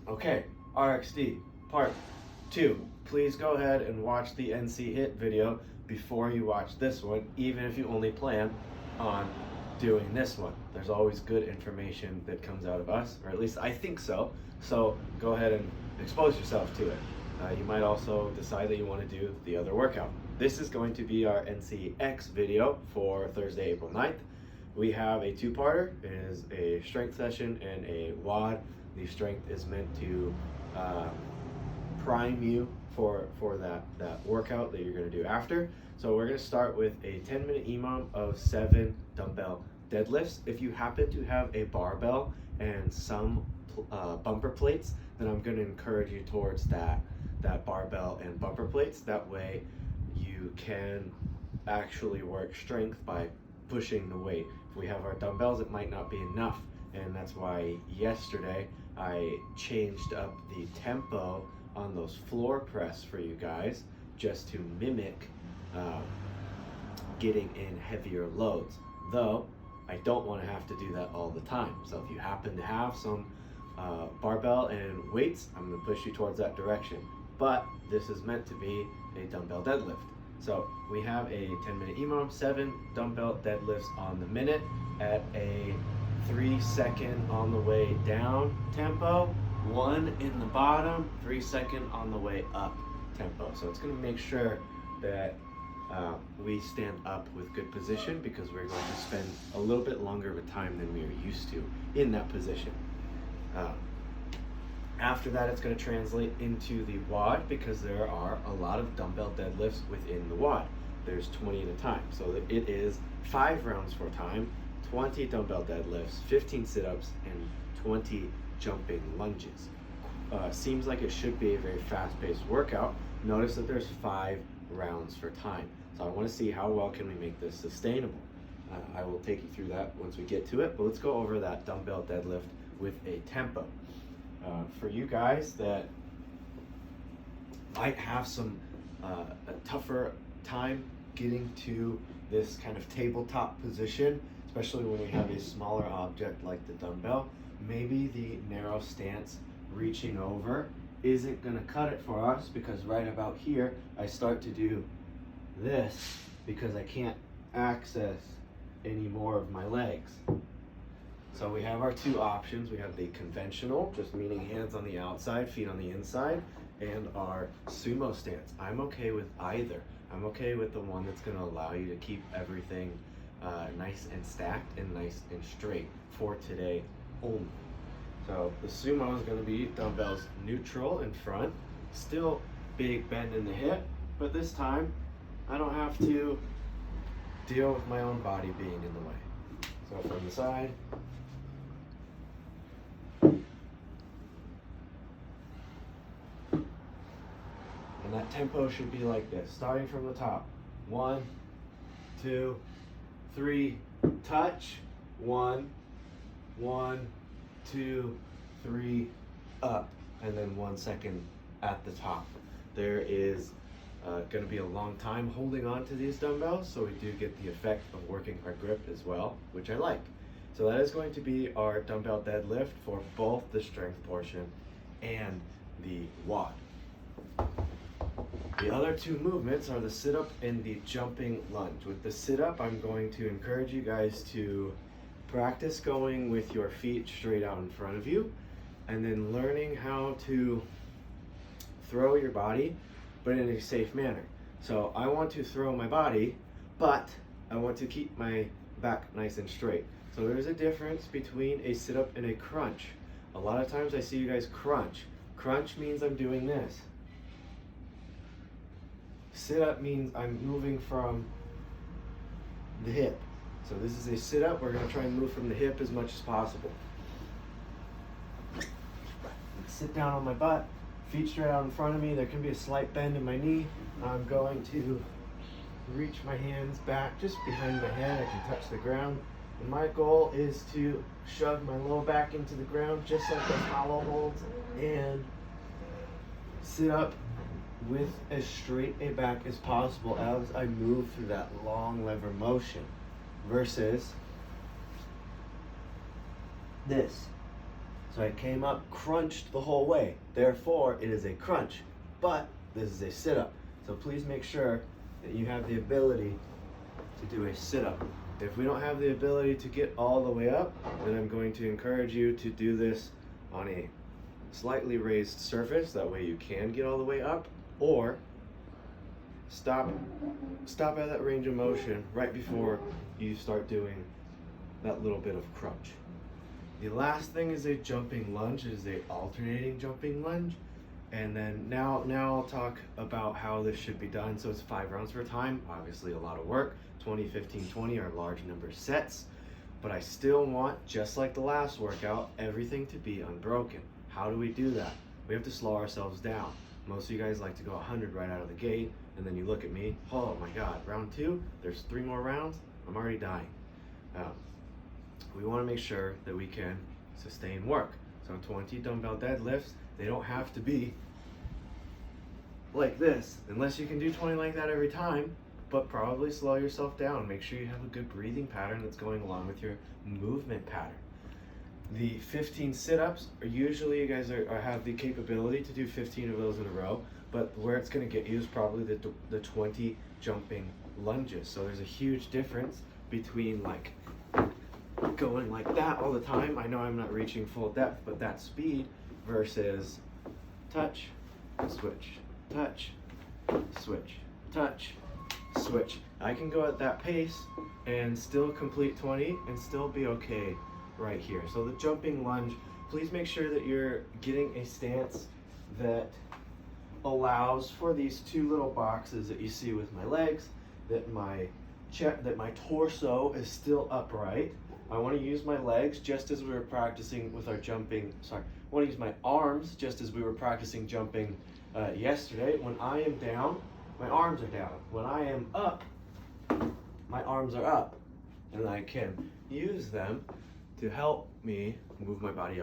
Okay, RxD part 2. Please go ahead and watch the NC Hit video before you watch this one, even if you only plan on doing this one. There's always good information that comes out of us, or at least I think so. So go ahead and expose yourself to it. You might also decide that you want to do the other workout. This is going to be our NCX video for Thursday, April 9th. We have a two-parter. It is a strength session and a WOD. The strength is meant to prime you for that workout that you're going to do after. So we're going to start with a 10-minute EMOM of 7 dumbbell deadlifts. If you happen to have a barbell and some bumper plates, then I'm going to encourage you towards that barbell and bumper plates. That way you can actually work strength by pushing the weight. If we have our dumbbells, it might not be enough, and that's why yesterday I changed up the tempo on those floor press for you guys, just to mimic getting in heavier loads. Though I don't want to have to do that all the time. So if you happen to have some barbell and weights, I'm going to push you towards that direction. But this is meant to be a dumbbell deadlift. So we have a 10-minute EMOM, 7 dumbbell deadlifts on the minute at a 3-second on the way down tempo, 1 in the bottom, 3-second on the way up tempo. So it's going to make sure that we stand up with good position, because we're going to spend a little bit longer of a time than we are used to in that position. After that, it's going to translate into the WOD, because there are a lot of dumbbell deadlifts within the WOD. There's 20 at a time. So it is 5 rounds for time, 20 dumbbell deadlifts, 15 sit-ups, and 20 jumping lunges. Seems like it should be a very fast-paced workout. Notice that there's 5 rounds for time. So I want to see how well can we make this sustainable. I will take you through that once we get to it, but let's go over that dumbbell deadlift with a tempo. For you guys that might have a tougher time getting to this kind of tabletop position, especially when we have a smaller object like the dumbbell, maybe the narrow stance reaching over isn't going to cut it for us, because right about here I start to do this because I can't access any more of my legs. So we have our 2 options. We have the conventional, just meaning hands on the outside, feet on the inside, and our sumo stance. I'm okay with either. I'm okay with the one that's going to allow you to keep everything nice and stacked and nice and straight for today only. So the sumo is going to be dumbbells neutral in front, still big bend in the hip, but this time I don't have to deal with my own body being in the way. So from the side, and that tempo should be like this, starting from the top. 1, 2, 3, touch. 1, 1, 2, 3, up, and then 1 second at the top. There is going to be a long time holding on to these dumbbells, so we do get the effect of working our grip as well, which I like. So that is going to be our dumbbell deadlift for both the strength portion and the WOD. The other 2 movements are the sit-up and the jumping lunge. With the sit-up, I'm going to encourage you guys to practice going with your feet straight out in front of you, and then learning how to throw your body, but in a safe manner. So I want to throw my body, but I want to keep my back nice and straight. So there's a difference between a sit-up and a crunch. A lot of times I see you guys crunch. Crunch means I'm doing this. Sit-up means I'm moving from the hip. So this is a sit-up. We're going to try and move from the hip as much as possible. Sit down on my butt, feet straight out in front of me. There can be a slight bend in my knee. I'm going to reach my hands back just behind my head. I can touch the ground. And my goal is to shove my low back into the ground, just like those hollow holds, and sit up with as straight a back as possible as I move through that long lever motion, versus this. So I came up, crunched the whole way. Therefore, it is a crunch, but this is a sit-up. So please make sure that you have the ability to do a sit-up. If we don't have the ability to get all the way up, then I'm going to encourage you to do this on a slightly raised surface. That way you can get all the way up, or stop at that range of motion right before you start doing that little bit of crunch. The last thing is a jumping lunge. It is a alternating jumping lunge. And then now I'll talk about how this should be done. So it's 5 rounds per time, obviously a lot of work. 20, 15, 20 are large number sets, but I still want, just like the last workout, everything to be unbroken. How do we do that? We have to slow ourselves down. Most of you guys like to go 100 right out of the gate, and then you look at me, oh my God, round 2, there's 3 more rounds, I'm already dying. We want to make sure that we can sustain work. So 20 dumbbell deadlifts, they don't have to be like this, unless you can do 20 like that every time, but probably slow yourself down. Make sure you have a good breathing pattern that's going along with your movement pattern. The 15 sit-ups are usually, you guys have the capability to do 15 of those in a row, but where it's going to get you is probably the 20 jumping lunges. So there's a huge difference between like going like that all the time. I know I'm not reaching full depth, but that speed versus touch, switch, touch, switch, touch, switch. I can go at that pace and still complete 20 and still be okay right here. So the jumping lunge, please make sure that you're getting a stance that allows for these 2 little boxes that you see with my legs, that my torso is still upright. I want to use my legs just as we were practicing with our jumping, I want to use my arms just as we were practicing jumping yesterday. When I am down, my arms are down. When I am up, my arms are up. And I can use them to help me move my body up.